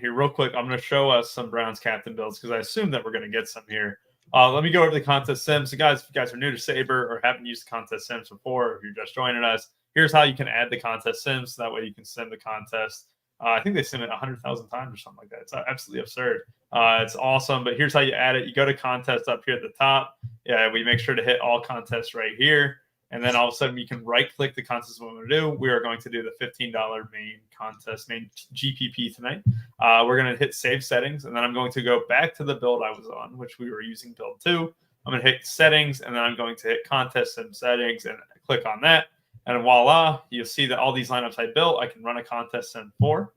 here real quick, I'm going to show us some Browns captain builds because I assume that we're going to get some here. Let me go over the contest sims. So guys, if you guys are new to Saber or haven't used the contest sims before, or if you're just joining us, here's how you can add the contest sims. So that way you can sim the contest. I think they sim it 100,000 times or something like that. It's absolutely absurd. It's awesome. But here's how you add it. You go to contest up here at the top. Yeah, we make sure to hit all contests right here. And then all of a sudden you can right click the contest we want to do. We are going to do the $15 main contest, main GPP tonight. We're going to hit save settings. And then I'm going to go back to the build I was on, which we were using build 2. I'm going to hit settings, and then I'm going to hit contest and settings and click on that. And voila, you'll see that all these lineups I built, I can run a contest sim for.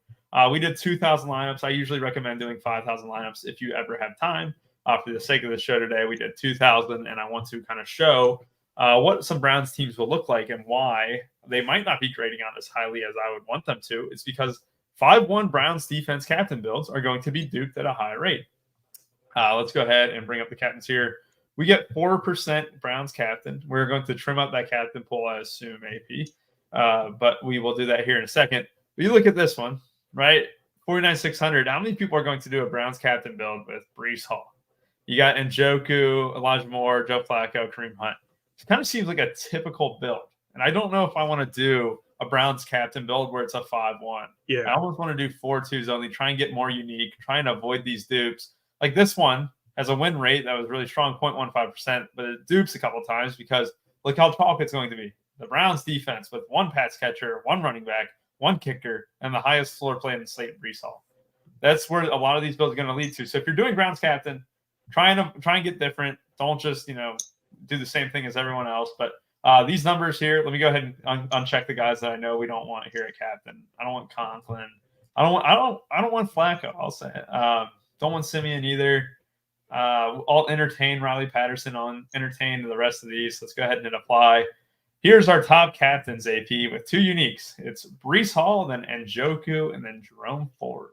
We did 2,000 lineups. I usually recommend doing 5,000 lineups if you ever have time. For the sake of the show today, we did 2,000, and I want to kind of show what some Browns teams will look like and why they might not be grading out as highly as I would want them to. It's because 5-1 Browns defense captain builds are going to be duped at a high rate. Let's go ahead and bring up the captains here. We get 4% Browns captain. We're going to trim up that captain pool, I assume, AP. But we will do that here in a second. But you look at this one, right? 49,600. How many people are going to do a Browns captain build with Breece Hall? You got Njoku, Elijah Moore, Joe Flacco, Kareem Hunt. It kind of seems like a typical build. And I don't know if I want to do a Browns captain build where it's a 5-1.
Yeah.
I almost want to do 4-2s only, try and get more unique, try and avoid these dupes. Like this one has a win rate that was really strong, 0.15%, but it dupes a couple of times because look how tall it's going to be. The Browns defense with 1 pass catcher, 1 running back, 1 kicker, and the highest floor play in the slate, Breece Hall. That's where a lot of these builds are going to lead to. So if you're doing Browns captain, try and get different. Don't just, do the same thing as everyone else, but These numbers here, let me go ahead and uncheck the guys that I know we don't want here at captain. I don't want Conklin. I don't want Flacco. I'll say it. Don't want Simeon either. I'll entertain Riley Patterson entertain the rest of these. Let's go ahead and apply. Here's our top captains, AP, with 2 uniques. It's Breece Hall, then Njoku, and then Jerome Ford.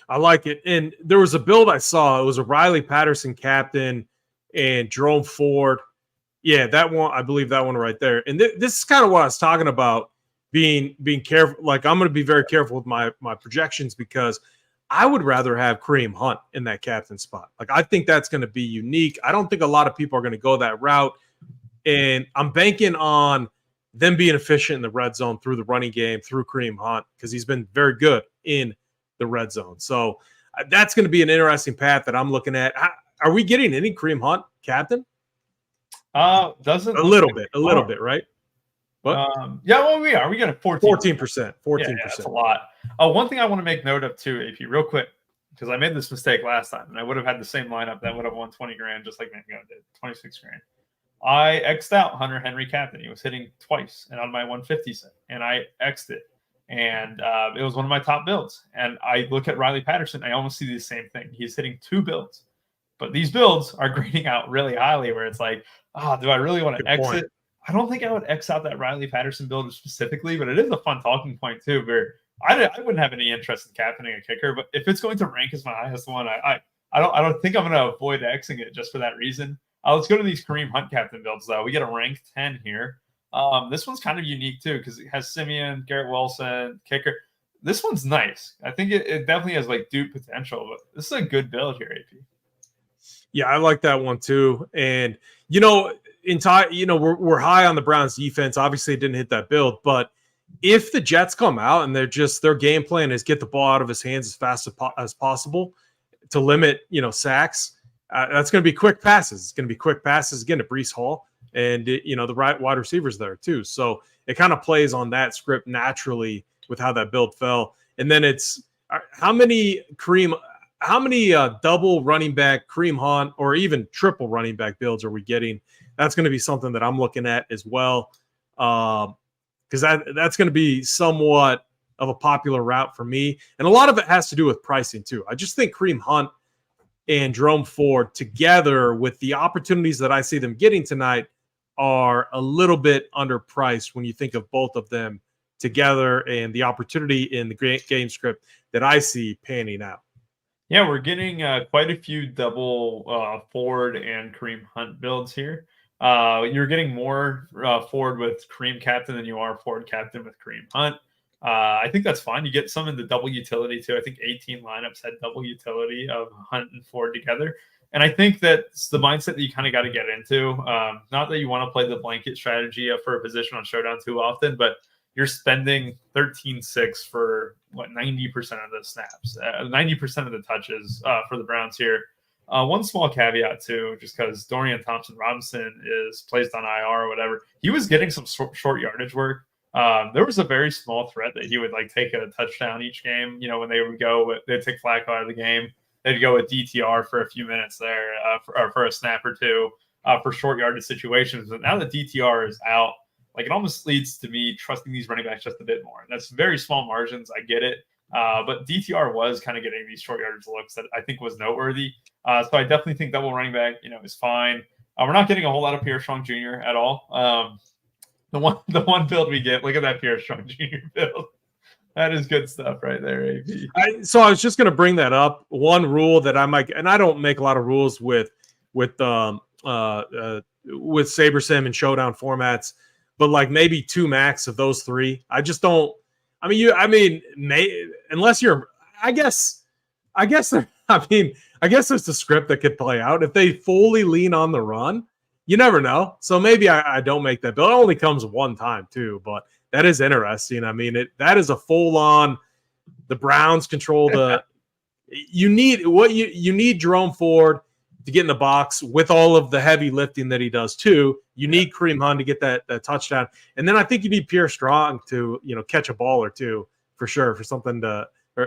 I like it. And there was a build I saw. It was a Riley Patterson captain and Jerome Ford. Yeah, that one, I believe that one right there. And this is kind of what I was talking about, being careful. Like, I'm going to be very careful with my projections because I would rather have Kareem Hunt in that captain spot. Like, I think that's going to be unique. I don't think a lot of people are going to go that route. And I'm banking on them being efficient in the red zone through the running game, through Kareem Hunt, because he's been very good in the red zone. So that's going to be an interesting path that I'm looking at. Are we getting any Kareem Hunt captain?
Doesn't
a little bit, right? What?
Yeah, well, we are. We got a
14%. 14%.
Yeah, that's a lot. One thing I want to make note of too, AP, real quick, because I made this mistake last time, and I would have had the same lineup that would have won 20 grand, just like Mango did, 26 grand. I X'd out Hunter Henry captain. He was hitting twice and on my 150 set, and I X'd it. And it was one of my top builds. And I look at Riley Patterson, I almost see the same thing. He's hitting 2 builds. But these builds are grading out really highly where it's like, do I really want to exit? I don't think I would X out that Riley Patterson build specifically, but it is a fun talking point too, where I wouldn't have any interest in captaining a kicker, but if it's going to rank as my highest one, I don't think I'm going to avoid Xing it just for that reason. Let's go to these Kareem Hunt captain builds though. We get a ranked 10 here. This one's kind of unique too because it has Simeon, Garrett Wilson, kicker. This one's nice. I think it definitely has like Duke potential, but this is a good build here, AP.
Yeah, I like that one too. And we're high on the Browns defense. Obviously, it didn't hit that build, but if the Jets come out and their game plan is get the ball out of his hands as fast as possible to limit sacks, that's going to be quick passes. It's going to be quick passes again to Breece Hall and the right wide receivers there too. So it kind of plays on that script naturally with how that build fell. And then it's how many double running back Kareem Hunt or even triple running back builds are we getting? That's going to be something that I'm looking at as well, because that's going to be somewhat of a popular route for me. And a lot of it has to do with pricing too. I just think Kareem Hunt and Jerome Ford together with the opportunities that I see them getting tonight are a little bit underpriced when you think of both of them together and the opportunity in the game script that I see panning out.
Yeah, we're getting quite a few double Ford and Kareem Hunt builds here. You're getting more Ford with Kareem captain than you are Ford captain with Kareem Hunt. I think that's fine. You get some in the double utility too. I think 18 lineups had double utility of Hunt and Ford together. And I think that's the mindset that you kind of got to get into. Not that you want to play the blanket strategy for a position on Showdown too often, but you're spending 13.6 for 90% of the snaps, 90% of the touches for the Browns here. One small caveat too, just because Dorian Thompson-Robinson is placed on IR or whatever. He was getting some short yardage work. There was a very small threat that he would take a touchdown each game. When they would go, they'd take Flacco out of the game. They'd go with DTR for a few minutes there for a snap or two for short yardage situations. But now that DTR is out, it almost leads to me trusting these running backs just a bit more. And that's very small margins. I get it. But DTR was kind of getting these short yardage looks that I think was noteworthy. So I definitely think double running back, is fine. We're not getting a whole lot of Pierre Strong Jr. at all. The one build we get, look at that Pierre Strong Jr. build. That is good stuff right there, AP.
So I was just going to bring that up. One rule that I might, and I don't make a lot of rules with SaberSim and Showdown formats, but maybe 2 max of those 3. I just don't. Unless you're, I guess there's the script that could play out. If they fully lean on the run, you never know. So maybe I don't make that bill. It only comes one time too, but that is interesting. That is a full on, the Browns control you need Jerome Ford to get in the box with all of the heavy lifting that he does too. You need Kareem Hunt to get that touchdown. And then I think you need Pierre Strong to, catch a ball or two for sure, for something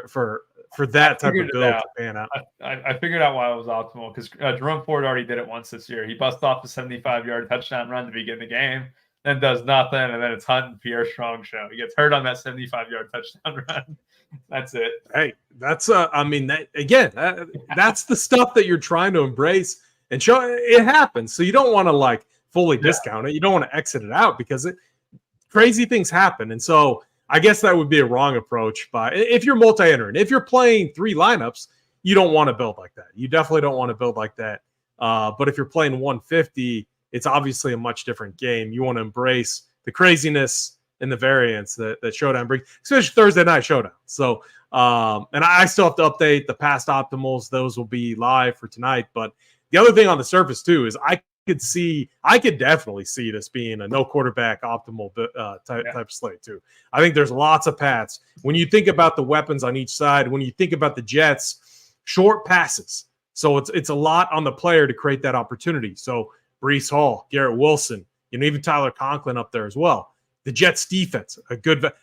for for that type of build to pan out.
I figured out why it was optimal because Jerome Ford already did it once this year. He busts off a 75-yard touchdown run to begin the game, then does nothing, and then it's Hunt and Pierre Strong show. He gets hurt on that 75-yard touchdown run. That's it.
Hey, that's I mean, that's the stuff that you're trying to embrace and show. It happens, so you don't want to like fully discount it. You don't want to exit it out because crazy things happen, and so I guess that would be a wrong approach. But if you're multi-entering, if you're playing 3 lineups, you don't want to build like that. You definitely don't want to build like that. But if you're playing 150, it's obviously a much different game. You want to embrace the craziness and the variance that Showdown brings, especially Thursday night Showdown. So, and I still have to update the past optimals. Those will be live for tonight. But the other thing on the surface too is I could definitely see this being a no quarterback optimal type slate too. I think there's lots of paths. When you think about the weapons on each side, when you think about the Jets, short passes. So it's a lot on the player to create that opportunity. So Breece Hall, Garrett Wilson, even Tyler Conklin up there as well. The Jets defense,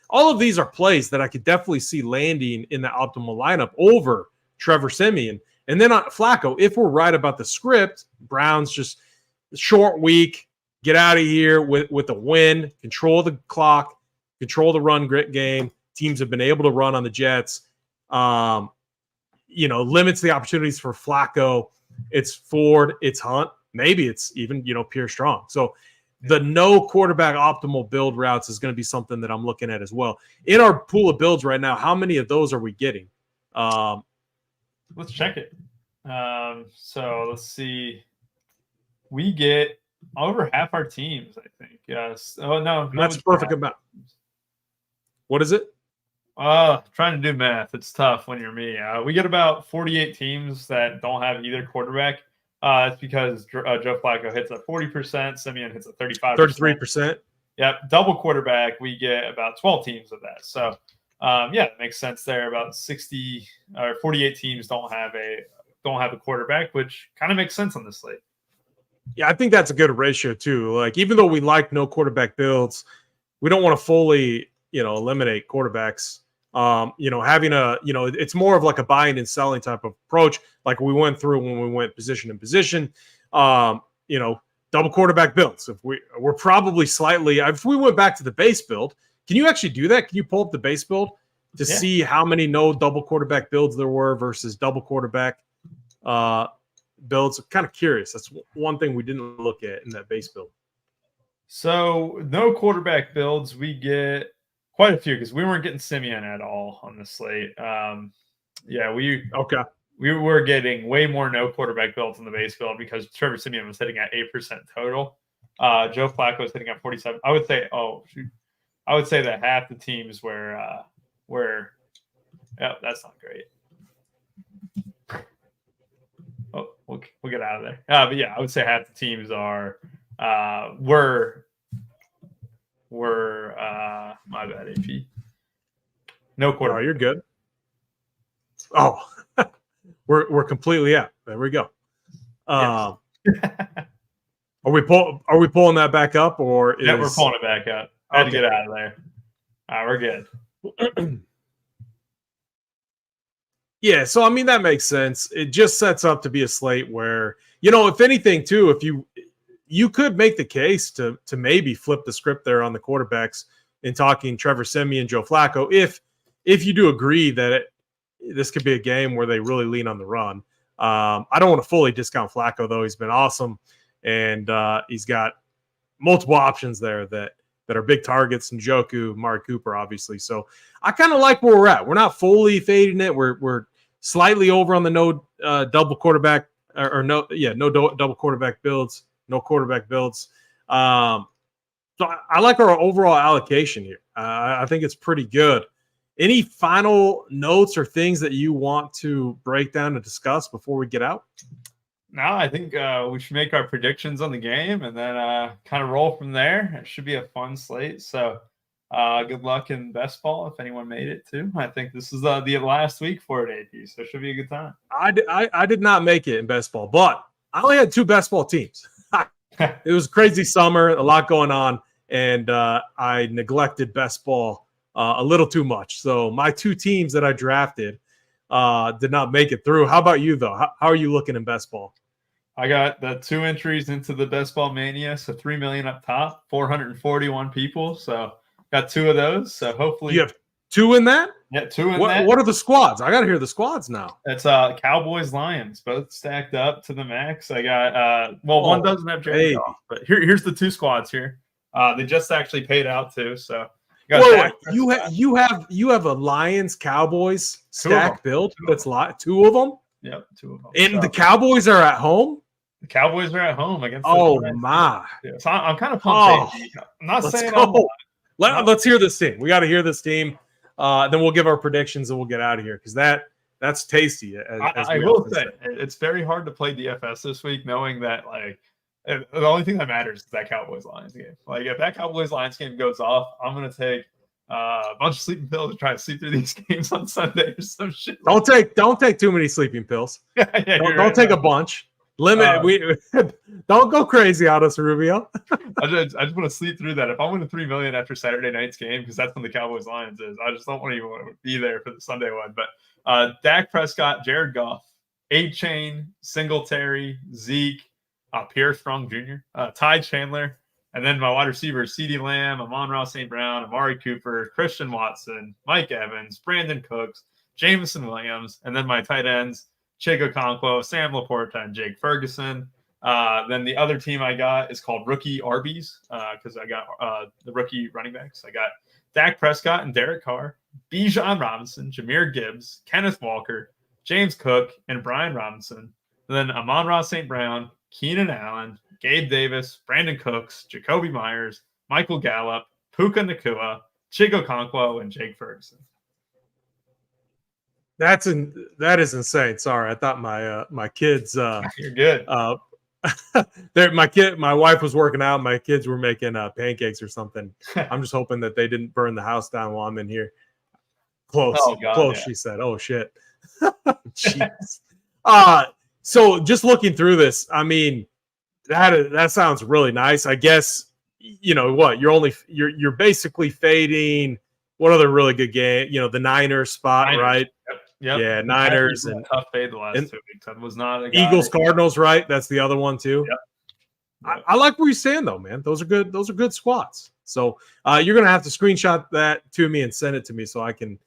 all of these are plays that I could definitely see landing in the optimal lineup over Trevor Siemian. And then on Flacco, if we're right about the script, Browns just short week, get out of here with a win, control the clock, control the run game. Teams have been able to run on the Jets. Limits the opportunities for Flacco. It's Ford, it's Hunt, maybe it's even, Pierre Strong. So the no quarterback optimal build routes is going to be something that I'm looking at as well. In our pool of builds right now, how many of those are we getting?
Let's check it. So let's see. We get over half our teams, I think. Yes. Oh, no.
That's a perfect amount. What is it?
Trying to do math. It's tough when you're me. We get about 48 teams that don't have either quarterback. It's because Joe Flacco hits at 40%. Simeon hits at 35%.
33%.
Yep. Double quarterback, we get about 12 teams of that. So, it makes sense there. About 60 or 48 teams don't have a quarterback, which kind of makes sense on this slate.
Yeah, I think that's a good ratio too. Like, even though we like no quarterback builds, we don't want to fully, eliminate quarterbacks. Having it's more of like a buying and selling type of approach, like we went through when we went position in position. Double quarterback builds. If we're probably slightly, if we went back to the base build, can you actually do that? Can you pull up the base build to see how many no double quarterback builds there were versus double quarterback builds? I'm kind of curious. That's one thing we didn't look at in that base build.
So no quarterback builds, we get quite a few because we weren't getting Simeon at all on the slate. We were getting way more no quarterback builds in the base build because Trevor Simeon was hitting at 8% total. Joe Flacco was hitting at 47. I would say that half the teams were that's not great. Oh, we'll get out of there. But yeah, I would say half the teams were my bad, AP. No quarterback.
Oh, you're good. Oh, we're completely out. There we go. Yes. Are we pulling that back up, or
yeah, we're pulling it back up. I had to get out of there. All right, we're good.
Yeah, so I mean that makes sense. It just sets up to be a slate where, if anything too, if you could make the case to maybe flip the script there on the quarterbacks in talking Trevor Siemian, Joe Flacco, if you do agree that this could be a game where they really lean on the run. I don't want to fully discount Flacco though. He's been awesome, and he's got multiple options there that are big targets, Njoku, Mari Cooper, obviously. So I kind of like where we're at. We're not fully fading it. We're slightly over on the no double quarterback no double quarterback builds, no quarterback builds. So I like our overall allocation here. I think it's pretty good. Any final notes or things that you want to break down and discuss before we get out?
No, I think we should make our predictions on the game and then kind of roll from there. It should be a fun slate. So good luck in best ball if anyone made it too. I think this is the last week for it, AP, so it should be a good time.
I did not make it in best ball, but I only had 2 best ball teams. It was a crazy summer, a lot going on, and I neglected best ball a little too much. So my 2 teams that I drafted did not make it through. How about you, though? How are you looking in best ball?
I got the 2 entries into the Best Ball Mania, so 3 million up top, 441 people. So got 2 of those. So hopefully
you have 2 in that.
Yeah, 2 in that.
What are the squads? I got to hear the squads now.
It's Cowboys Lions, both stacked up to the max. I got one doesn't have Jared Goff, but here's the 2 squads here. They just actually paid out too. So
you have a Lions Cowboys stack build. That's 2 of them.
Yep, 2 of them.
And the Cowboys are at home.
The Cowboys are at home against.
My!
Yeah, so I'm kind of pumped. I'm not saying.
Let's hear this team. We got to hear this team. Then we'll give our predictions and we'll get out of here because that's tasty.
I will say it's very hard to play DFS this week, knowing that the only thing that matters is that Cowboys Lions game. Like if that Cowboys Lions game goes off, I'm gonna take a bunch of sleeping pills to try to sleep through these games on Sunday or some shit.
Don't take too many sleeping pills. Don't take a bunch. Limit. Don't go crazy on us, Rubio.
I just want to sleep through that. If I win a $3 million after Saturday night's game, because that's when the Cowboys Lions is, I just don't want to be there for the Sunday one. But Dak Prescott, Jared Goff, A-Chain, Singletary, Zeke, Pierre Strong Jr., Ty Chandler, and then my wide receivers: CeeDee Lamb, Amon-Ra St. Brown, Amari Cooper, Christian Watson, Mike Evans, Brandon Cooks, Jameson Williams, and then my tight ends: Chico Conquo, Sam Laporta, and Jake Ferguson. Then the other team I got is called Rookie Arby's because I got the rookie running backs. I got Dak Prescott and Derek Carr, Bijan Robinson, Jahmyr Gibbs, Kenneth Walker, James Cook, and Brian Robinson. And then Amon-Ra St. Brown, Keenan Allen, Gabe Davis, Brandon Cooks, Jacoby Myers, Michael Gallup, Puka Nacua, Chico Conquo, and Jake Ferguson.
That is insane. Sorry, I thought my kids.
You're good.
My wife was working out. My kids were making pancakes or something. I'm just hoping that they didn't burn the house down while I'm in here. Close, close. Yeah. She said, "Oh shit." Jeez. So just looking through this, I mean, that sounds really nice. I guess you know what you're basically fading. What other really good game? You know, the Niners spot, right?
Yep.
Yeah, Niners and
tough fade the last 2 weeks. That was not a
Eagles, Cardinals, right? That's the other one too.
Yep.
I like where you stand though, man. Those are good squats. So you're gonna have to screenshot that to me and send it to me so I can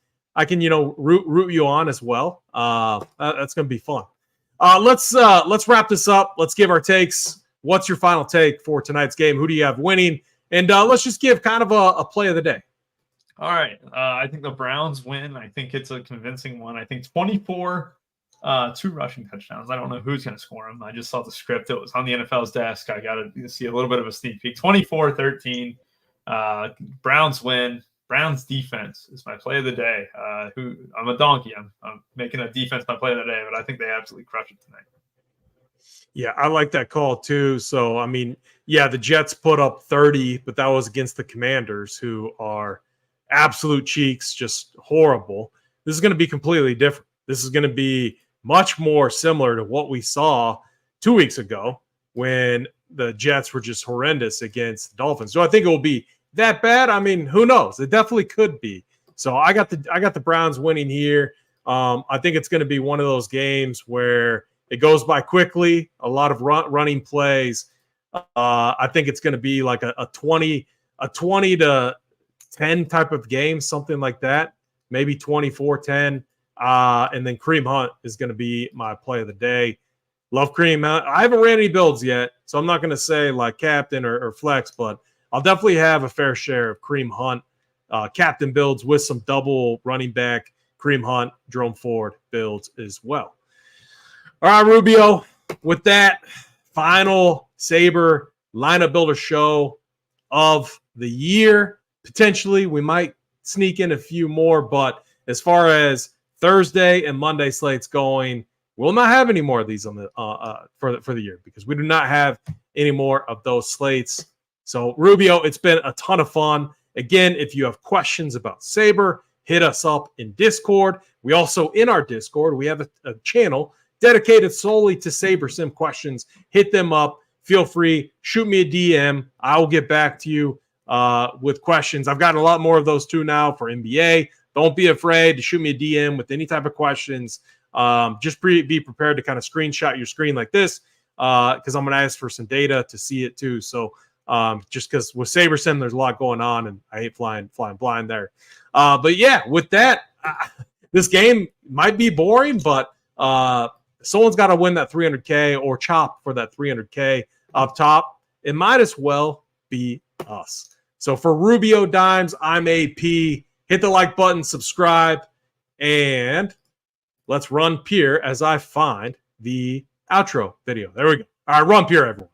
root you on as well. That's gonna be fun. Let's wrap this up. Let's give our takes. What's your final take for tonight's game? Who do you have winning? And let's just give kind of a play of the day.
All right. I think the Browns win. I think it's a convincing one. I think 24, 2 rushing touchdowns. I don't know who's going to score them. I just saw the script. It was on the NFL's desk. I got to see a little bit of a sneak peek. 24-13. Browns win. Browns defense is my play of the day. I'm a donkey. I'm making a defense my play of the day, but I think they absolutely crush it tonight.
Yeah, I like that call too. So, I mean, yeah, the Jets put up 30, but that was against the Commanders, who are absolute cheeks, just horrible. This is going to be completely different. This is going to be much more similar to what we saw 2 weeks ago when the Jets were just horrendous against the Dolphins. So I think it will be that bad. I mean, who knows? It definitely could be. So I got the Browns winning here. I think it's going to be one of those games where it goes by quickly, a lot of running plays. I think it's going to be like a 20 to 10 type of game, something like that, maybe 24-10. And then Kareem Hunt is going to be my play of the day. Love Kareem Hunt. I haven't ran any builds yet, so I'm not going to say like captain or flex, but I'll definitely have a fair share of Kareem Hunt captain builds with some double running back Kareem Hunt, Jerome Ford builds as well. All right, Rubio, with that, final Saber lineup builder show of the year. Potentially, we might sneak in a few more, but as far as Thursday and Monday slates going, we'll not have any more of these on the for the year because we do not have any more of those slates. So, Rubio, it's been a ton of fun. Again, if you have questions about Saber, hit us up in Discord. We also, in our Discord, we have a channel dedicated solely to SaberSim questions. Hit them up. Feel free. Shoot me a DM. I will get back to you with questions. I've gotten a lot more of those too now for NBA, don't be afraid to shoot me a DM with any type of questions. Just be prepared to kind of screenshot your screen like this because I'm going to ask for some data to see it too. So just because with SaberSim, there's a lot going on, and I hate flying blind there. But yeah, with that, this game might be boring, but someone's got to win that 300K or chop for that 300K up top. It might as well be us. So for Rubio Dimes, I'm AP. Hit the like button, subscribe, and let's run Pier as I find the outro video. There we go. All right, run Pier, everyone.